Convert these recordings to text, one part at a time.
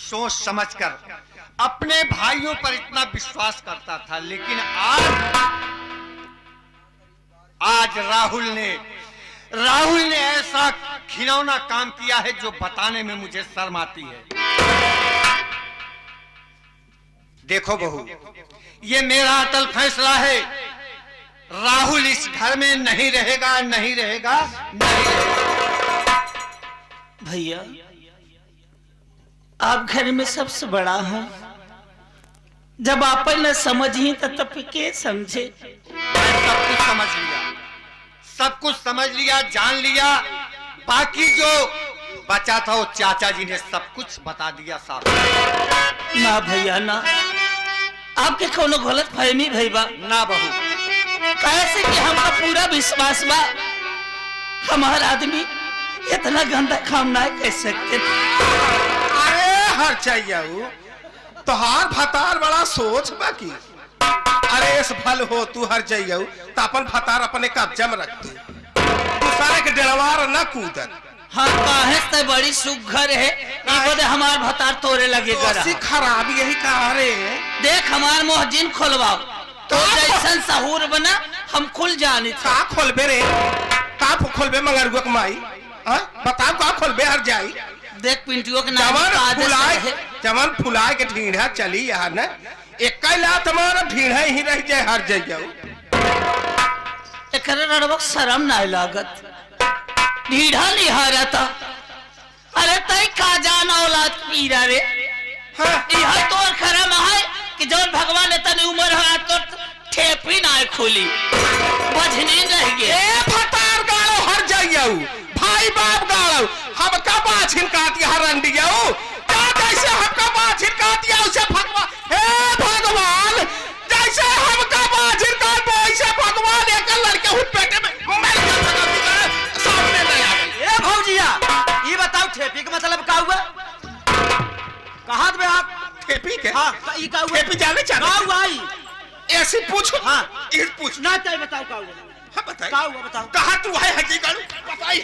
सोच समझकर अपने भाइयों पर इतना विश्वास करता था, लेकिन आज राहुल ने ऐसा घिनौना काम किया है जो बताने में मुझे शर्म आती है। देखो बहू, ये मेरा अटल फैसला है, राहुल इस घर में नहीं रहेगा, नहीं रहेगा, नहीं रहेगा। भैया, आप घर में सबसे बड़ा हैं, जब आप न समझी तब के समझे। मैं सब कुछ समझ लिया, जान लिया। बाकी जो बचा था वो चाचा जी ने सब कुछ बता दिया साहब। ना भैया ना, आपके कोनो गलत फहमी भई बा ना बहू, कैसे कि हमका पूरा विश्वास बा हमार आदमी इतना गंदा काम ना कर सकते। अरे हर चाहिए तोहार भतार बड़ा सोच बाकी। अरे इस फल हो तू हर चाहिए तो अपन भतार अपने कब्जा में रखते, दूसरे के डेलवार न कूदन। हाँ, काहे से बड़ी सुघर है, ये हमार भतार तोरे लगे तो खराब यही कहा रे। देख हमार मोहजिन खोलवाओ तो जैसन सहूर बना हम खुल जाने का खोलबे रे, का खोलबे मंगरुआ के माई, बताओ का खोलबे हर जाई। देख पिंटुओ के जमन फुलाए के ढीढ़ा चली यहाँ न एक तुम्हारा ढीढ़ा ही रह जाए हर जाइए। एक शर्म ना लागत, ढीढ़ा नहीं हारता। अरे तई का जान औलाद पीरा रे। हाँ, यह तो खरम है कि जब भगवान ने तने उम्र है तो ठेपी ना खुली, बजनी रह गए। फटार गाड़ो हर जाइए, भाई बाप गाड़ो हम का बाछिन काटी हर रंडिया क्या जैसे हम का बाछिन काटिया उसे भगवान, हे भगवान, जैसे हम का बाछिन काट वैसे भगवान एक लड़के हुट पेटे में मर गया सामने नहीं आ। ए भौजिया, ये बताओ ठेपी का मतलब का हुआ? कहां में आप ठेपी के? हां, ई का हुआ? ठेपी जाने चाहते का हुआ आई? ऐसे पूछो। हां, ये पूछ ना तय बताओ का हुआ? हाँ बताइए का हुआ बताओ। कहा तू है हजी गाड़ू बताइए।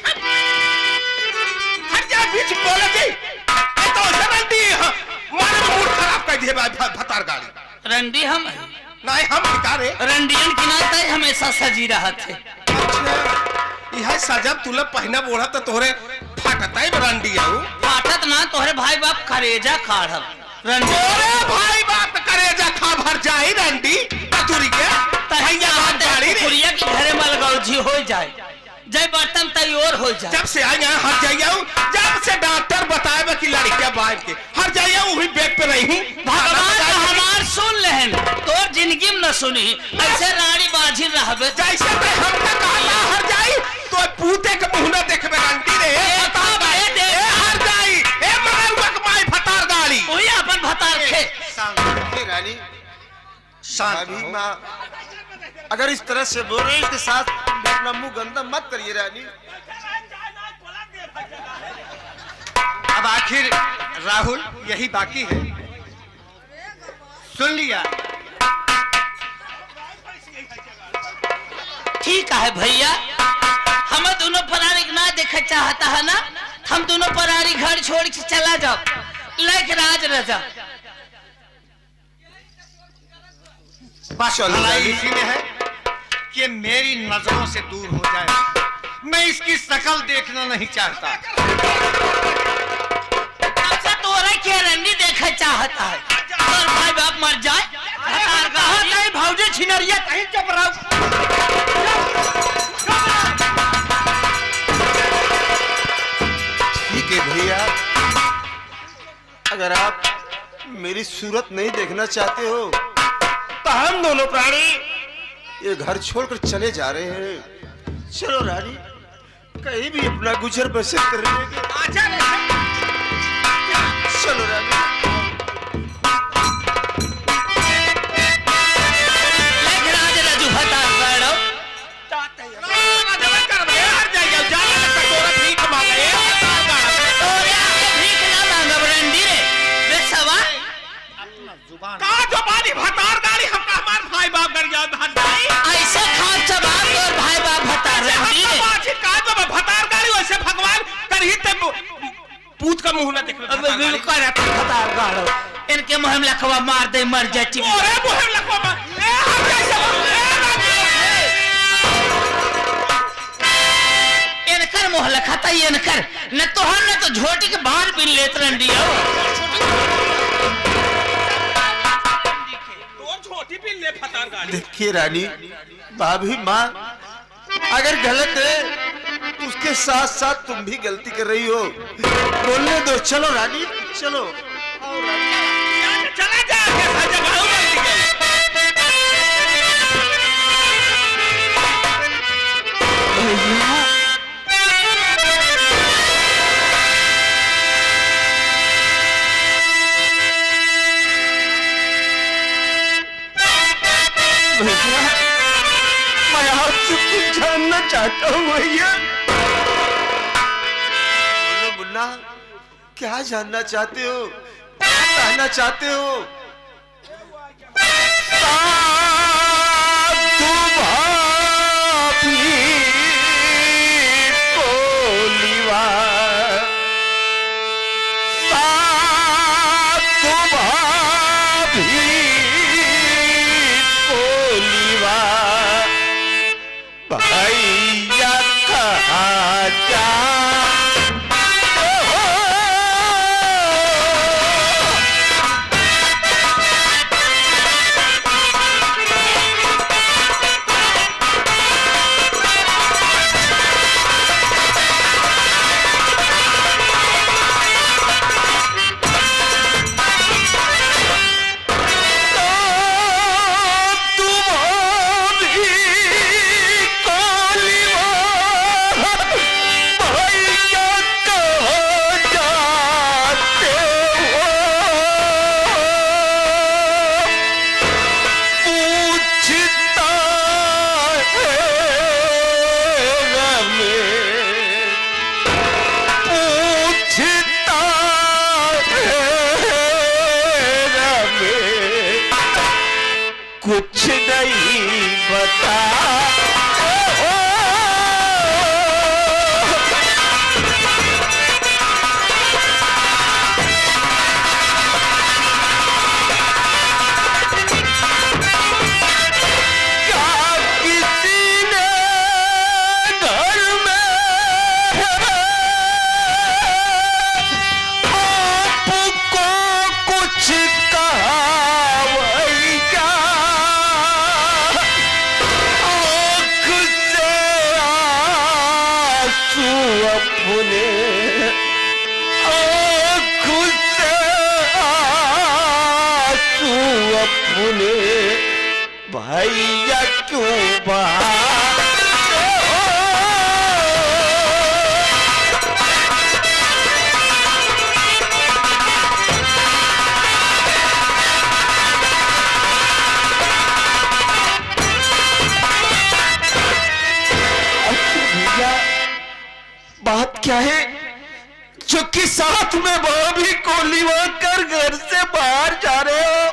हट जा बीच बोले जी, ये तो रंडी मारे मूड खराब कर दिए भतार गाड़ी। रंडी हम नहीं हम भिखारे रंडियन की नाते हमेशा सजी रहा थे। अच्छा, यह सजब तुला पहना बोला तो तोरे फाटता ही रंडी आऊ। फाटत ना तोहरे भाई बाप करेजा खाड़ब रंडी। तोरे भाई बाप करेजा खा भर जाई रंडी कतुरी के तहैया गाड़ी रे। कुरिया की घरे मलगौजी हो जाए, जय बर्तन तैयार हो जाए। जब से आए हर जाइए, जब से डॉक्टर बताए कि लड़कियां बांध के हर जाइए वो भी बेड पे नहीं। भगवान हमार सुन लेहन तोर जिंदगी में न सुनी, ऐसे रानी बाजी रहबे जैसे मैं हमका कहला हर जाई तो पूते के मुंह न देखबे रंडी रे। हर जाई ए मगरुआ के माई भतार गाड़ी ओही अपन भतार खे। हे रानी, शादी मां अगर इस तरह से बोल रहे इसके साथ अपना मुंह गंदा मत करिए रानी। अब आखिर राहुल यही बाकी है, सुन लिया। ठीक है भैया, हम दोनों परारी ना देखा चाहता है ना, हम दोनों परारी घर छोड़ के चला जाओ लाइक राज रजा। भलाई इसी में है कि मेरी नजरों से दूर हो जाए, मैं इसकी शक्ल देखना नहीं चाहता। अच्छा तोरा क्या रंडी देखा चाहता है, और भाई बाप मर जाए नहीं भौजी छिनरिया कहीं चुप रहो। ठीक है भैया, अगर आप मेरी सूरत नहीं देखना चाहते हो तो हम दोनों प्राणी ये घर छोड़कर चले जा रहे हैं। चलो रानी, कहीं भी अपना गुजर बसर कर लेंगे। चलो रानी। पूत का मुंह ना देख अब बिल्कुल रहता खतार गाड़ो इनके मुंह में लखवा मार दे मर जाए अरे मुंह में लखवा मार ए हम कैसे इनकर मुंह लखाता ही इनकर न तो हम न तो झोटी के बाहर भी लेत रंडिया और छोटी भी ले फतार गाड़ी। देखिए रानी, भाभी माँ अगर गलत है उसके साथ साथ तुम भी गलती कर रही हो, बोलने दो। चलो रानी चलो। चला जा कैसा जगह मैं आपसे कुछ जानना चाहता हूँ भैया। बोलो मुन्ना, क्या जानना चाहते हो, क्या कहना चाहते हो? कुछ नहीं बता भैया क्यों भैया बात क्या है जो कि साथ में भाभी को लिवा कर घर से बाहर जा रहे हो?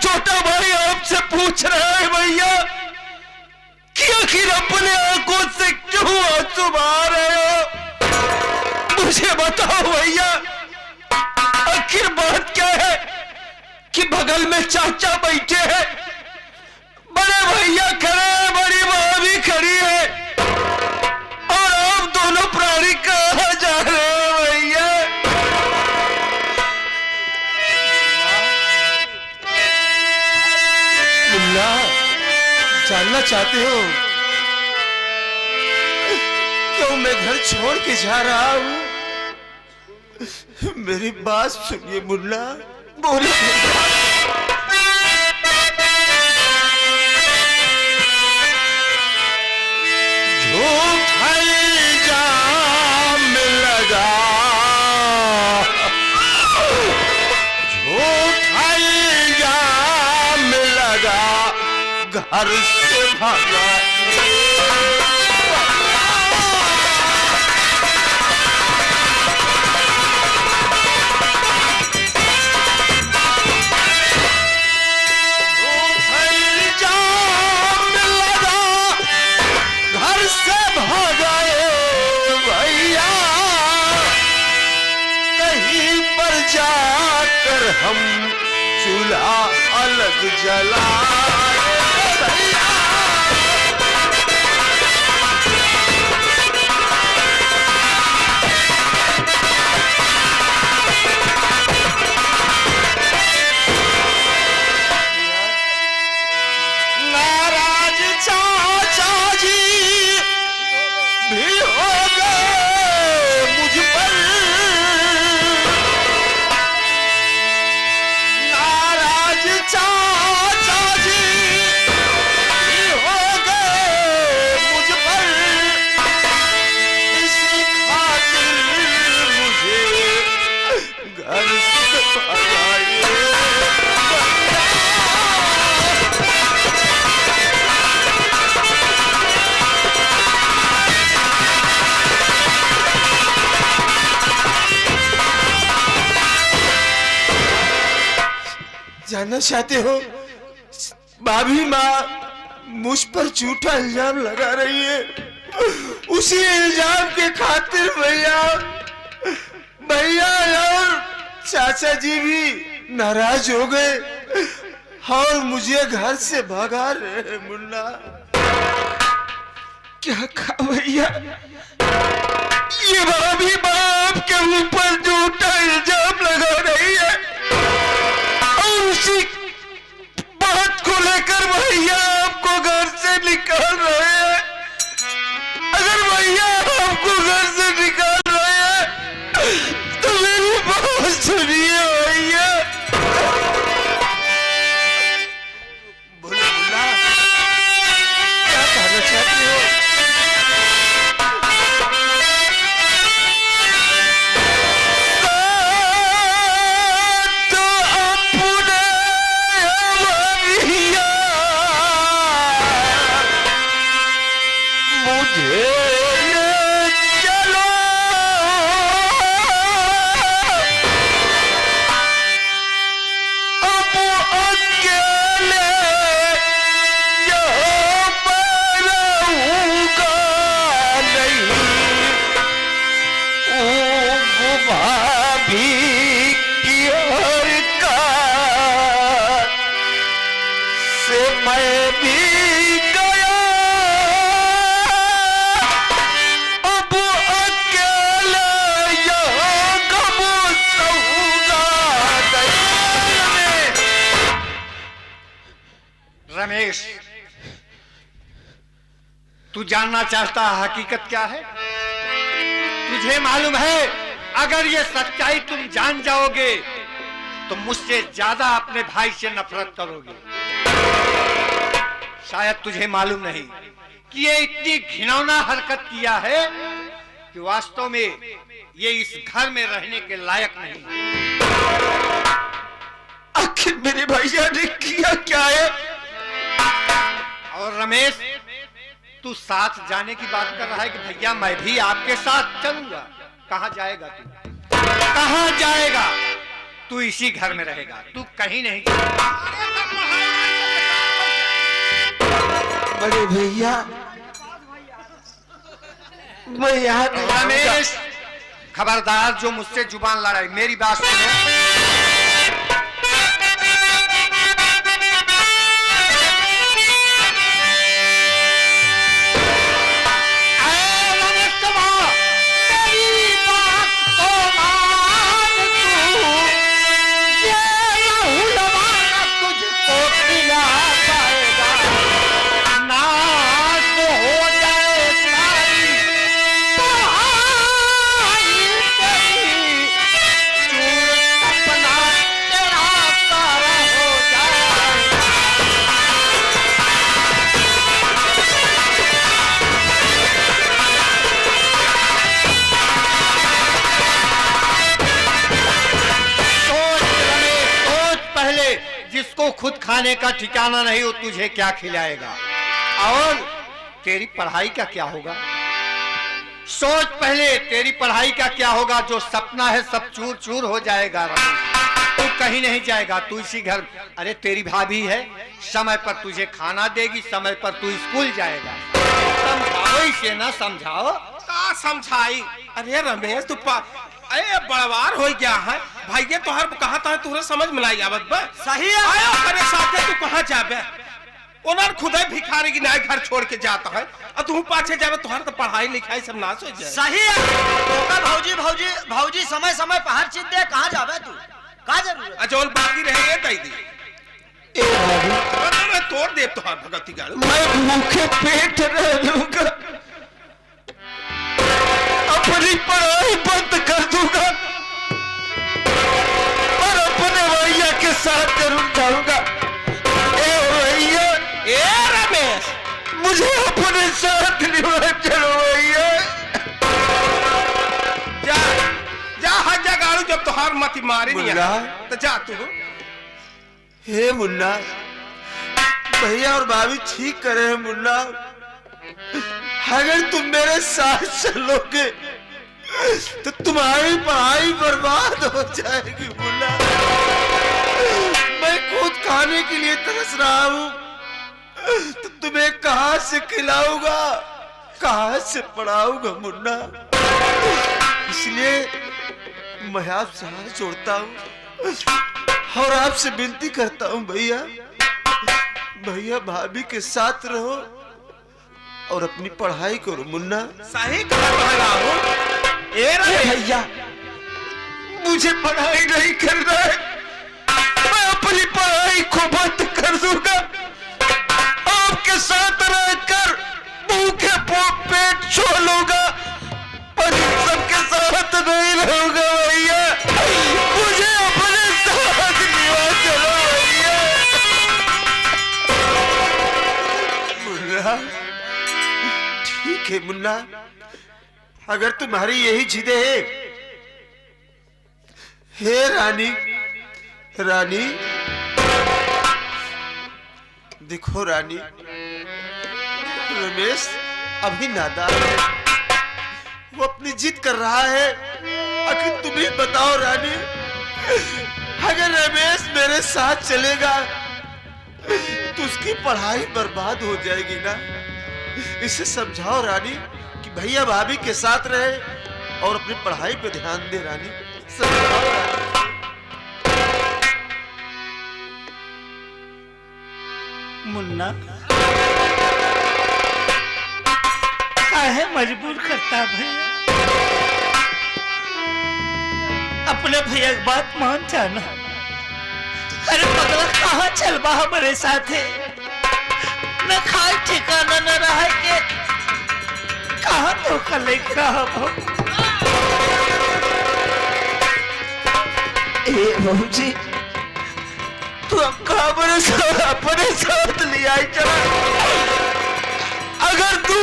छोटा भाई आपसे पूछ रहा है भैया कि आखिर अपने आंखों से क्यों आंसू बहा रहे हो? मुझे बताओ भैया, आखिर बात क्या है कि बगल में चाचा बैठे हैं, बड़े भैया खड़े हैं, बड़ी भाभी खड़ी है और आप दोनों प्राणी कहाँ जा रहे हो भैया? जानना चाहते हो क्यों मैं घर छोड़ के जा रहा हूं? मेरी बात सुनिए मुन्ना, बोलो। झूठा इल्जाम लगा, झूठा इल्जाम लगा, घर से भागा। घर से भागा भैया। हम चूल्हा अलग जलाए भैया। नाराज चाचा जी भी हो गए मुझ पर, नाराज चाचा जी भी हो गए मुझ पर, इसी खातिर मुझे घर से भगाए। जानना चाहते हो, भाभी माँ मुझ पर झूठा इल्जाम लगा रही है। उसी इल्जाम के खातिर भैया और चाचा जी भी नाराज हो गए और मुझे घर से भगा रहे। मुन्ना क्या कहा भैया, ये भाभी बाप के ऊपर झूठा इल्जाम लगा रही है और उसी बात को लेकर भैया आपको घर से निकाल रहे हैं। अगर भैया आपको घर से निकाल रहे हैं तो मेरी बात सुनिए भैया। बोलो मुन्ना, क्या कहना चाहते हो? रमेश, तू जानना चाहता है हकीकत क्या है? तुझे मालूम है अगर ये सच्चाई तुम जान जाओगे तो मुझसे ज्यादा अपने भाई से नफरत करोगे। शायद तुझे मालूम नहीं कि ये इतनी घिनौना हरकत किया है कि वास्तव में ये इस घर में रहने के लायक नहीं। आखिर मेरे भैया ने किया क्या है? और रमेश, तू साथ जाने की बात कर रहा है कि भैया मैं भी आपके साथ चलूंगा। कहां जाएगा तू? कहां जाएगा? तू इसी घर में रहेगा, तू कहीं नहीं जाएगा। बड़े भैया, मैं यहाँ रमेश, खबरदार जो मुझसे जुबान लड़ाई, मेरी बात सुनो। जिसको खुद खाने का ठिकाना नहीं हो तुझे क्या खिलाएगा? और तेरी पढ़ाई का क्या होगा? सोच पहले, तेरी पढ़ाई का क्या होगा? जो सपना है सब चूर चूर हो जाएगा। तू कहीं नहीं जाएगा, तू इसी घर। अरे तेरी भाभी है, समय पर तुझे खाना देगी, समय पर तू स्कूल जाएगा। समझाओ इसे ना, समझाओ। का समझाई? अरे रमेश, तू अरे बड़वार हो गया है भाई ये तोहर कहा था तुहरे समझ में नहीं आवत बा सही है। आयो करे साथे तू कहां जाबे ओनर खुदे भिखारी की नाय घर छोड़ के जाता है और तू पाछे जाबे तोहर तो पढ़ाई लिखाई सब नाश हो जाए। सही है। तो भौजी भौजी भौजी समय समय पर हर चीज दे, कहां जाबे तू, का जरूरत। अजोल बाकी रहे ये दई दी ए बाबू मैं तोड़ दे तोहर भगती गाड़ मैं भूखे पेट रह लूंगा, अपनी पढ़ाई बंद कर दूंगा और अपने भैया के साथ जरूर जाऊंगा। ए भैया, ए रमेश मुझे अपने साथ ले चलो भैया। जा जा हज गाड़ू जब तोहार मती मारी नहीं मुन्ना। है तो जा तू। हे मुन्ना, भैया और भाभी ठीक करे हैं मुन्ना, अगर तुम मेरे साथ चलोगे तो तुम्हारी पढ़ाई बर्बाद हो जाएगी मुन्ना। मैं खुद खाने के लिए तरस रहा हूँ तो तुम्हें कहाँ से खिलाऊंगा, कहाँ से पढ़ाऊंगा मुन्ना। इसलिए मैं आपसे हाथ जोड़ता हूँ और आपसे विनती करता हूँ भैया, भैया भाभी के साथ रहो और अपनी पढ़ाई करो मुन्ना। सही कह रहा हूँ। ए रमेश भैया, मुझे पढ़ाई नहीं करना है, मैं अपनी पढ़ाई को बंद कर दूंगा, आपके साथ रहकर भूखे पेट छोड़ूंगा, पर इन सबके साथ नहीं रहूंगा भैया। मुझे अपने साथ लिया चलो भैया। मुन्ना, ठीक है मुन्ना, अगर तुम्हारी यही जिदे है। हे रानी, रानी देखो रानी, रमेश अभी नादान है, वो अपनी जिद कर रहा है। आखिर तुम ही बताओ रानी, अगर रमेश मेरे साथ चलेगा तो उसकी पढ़ाई बर्बाद हो जाएगी ना। इसे समझाओ रानी कि भैया भाभी के साथ रहे और अपनी पढ़ाई पे ध्यान दे रानी, समझाओ रानी। मुन्ना काहे मजबूर करता भैया, अपने भैया की बात मान जाना। अरे पगला कहाँ चलबा हमारे साथे, न खाए ठिकाना न रहा के कहाँ धोखा लेके रहा हो। ए बहूजी, तू अपने साथ लिया ही चला। अगर तू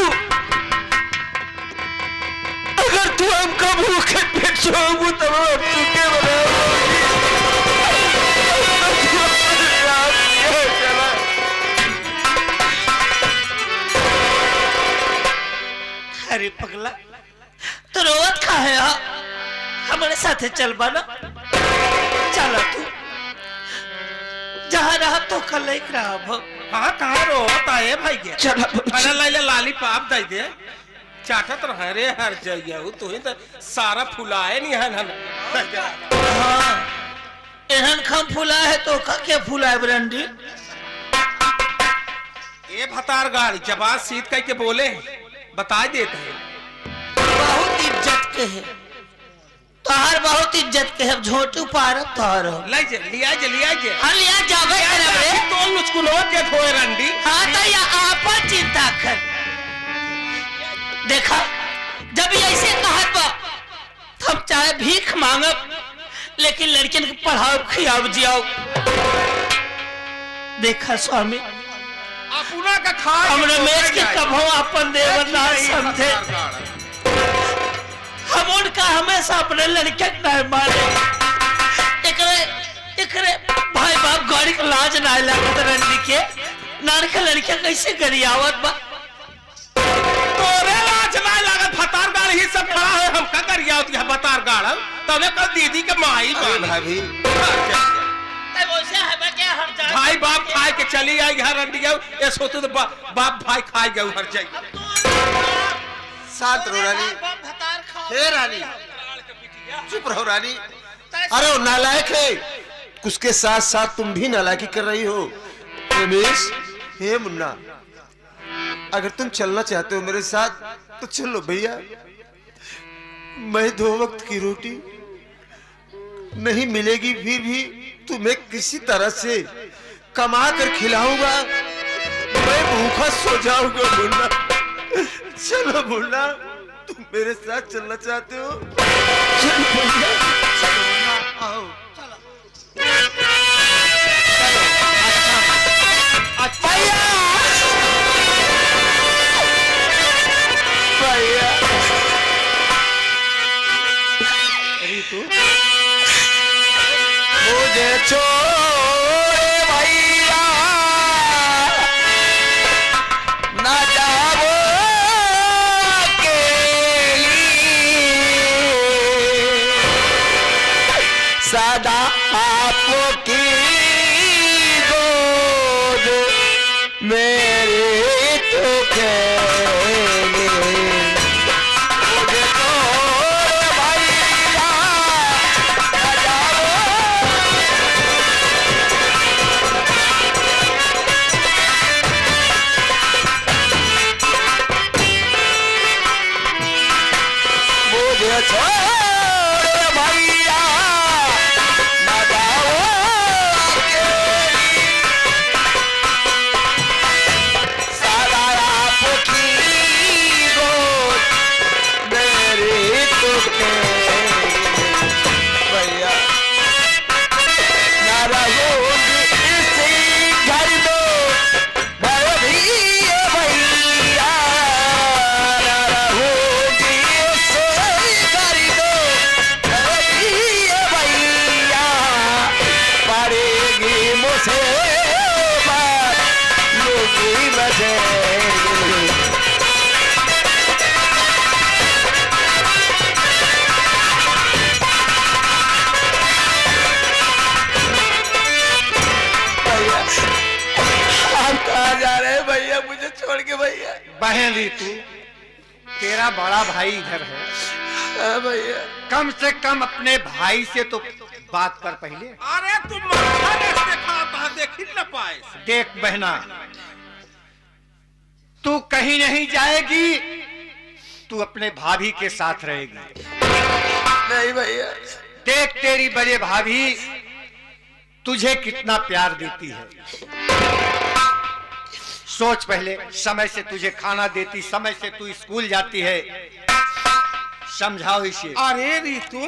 हमका भूखे पेट छोड़ू तब हम तुके अरे पगला तो रोवत का है, हमारे साथे चलबा ना, चला तू जहाँ रहा तो कल एक रहा भो। हाँ कहाँ रोता है भाई के चला अरे लाइले लाली पाप दे दे चाटत रहे रे हर जगह तू ही तो सारा फुलाए नहीं है ना। हाँ एहन खम फूला है तो क्या फूला है ब्रंडी। ये भतार गाड़ी जवाब सीध कह के बोले बता देते हैं। बहुत इज्जत के है तोहार, बहुत इज्जत के है, झोटू पार तोहार हो। ले जे लिया जे हाँ लिया जावे रे तो मुझकुलो के थोए रंडी। हाँ तो या आपन चिंता कर। देखा जब ऐसे कहत बा तब चाहे भीख मांगब लेकिन लड़कियन के पढ़ाओ खियाव जियाओ। देखा स्वामी अपना का खा हम रमेश के कभो अपन देवर ना समझे, हम उनका हमेशा अपने लड़के नहीं मारे। एकरे भाई बाप गाड़ी के लाज ना लागत रंडी के नानके लड़के कैसे गरियावत बा। तोरे लाज ना लागत भतार गाड़ी ही सब खड़ा है हम का गरियावत है भतार गाड़ तने कर दीदी के माई भाभी वैसे हमें क्या हर जाए भाई बाप खाए के चली आई घर रंडी गए ये सोतु तो बाप भाई खाए गए हर जगह। शांत रहो रानी। भतार खाओ हे रानी, चुप रहो रानी। अरे वो नालायक है, उसके साथ साथ तुम भी नालायकी कर रही हो। रमेश, हे मुन्ना, अगर तुम चलना चाहते हो मेरे साथ तो चलो भैया। मैं 2 वक्त की रोटी नहीं मिलेगी फिर भी तुम्हें किसी तरह से कमा कर खिलाऊंगा। मैं भूखा सो जाऊंगा मुन्ना। चलो मुन्ना, तुम मेरे साथ चलना चाहते हो? चलो भैया, चलो मुन्ना, आओ। भैया रीतू, मुझे छोड़े भैया ना जाओ अकेली, सदा आपकी गोद मेरे तो खेली। मुझे छोड़ भैया ना जाओ, मुझे छोड़ भैया ना जाओ अकेली, सदा आपकी गोद मेरी तो खेली। भैया ना रहोगी इसी घर में मैं भी भैया, ना रहोगी इसी घर में मैं भी भैया, पड़ेगी मुझे बात लूंगी मजे। भैया आप कहाँ जा रहे हैं भैया, मुझे छोड़ के भैया? बहन रीतू, तेरा बड़ा भाई इधर है, हाँ भैया। कम से कम अपने भाई से तो बात कर पहले। अरे तुम माथा नहीं देखा, देख ही न पाए। देख बहना, तू कहीं नहीं जाएगी, तू अपने भाभी के साथ रहेगी। नहीं भैया। देख तेरी बड़े भाभी तुझे कितना प्यार देती है। सोच पहले, समय से तुझे खाना देती, समय से तू स्कूल जाती है, समझाओ इसे। अरे रीतू,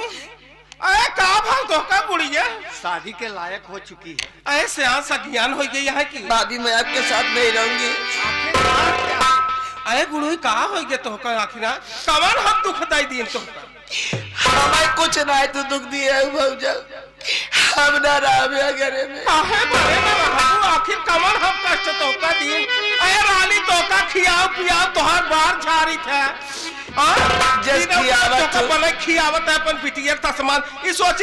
अरे का भाव तो का गुड़िया शादी के लायक हो चुकी है। ऐसे सा ज्ञान हो गई है कि भाभी मैं आपके साथ नहीं रहूंगी। अरे गुड़ू कहा हो गया तो का आखिर कमान हम दुख दाई दिन तो हमें कुछ ना तू दुख दिए भौजा, हम ना रहे घरे में। काहे मरे ना रहू, आखिर कमान हम कष्ट तो का दिन। अरे रानी तो का खियाओ पियाओ तोहार बार झारी था। हां जस खियावत तो पने खियावत है अपन बिटिया तस्मान इस सोच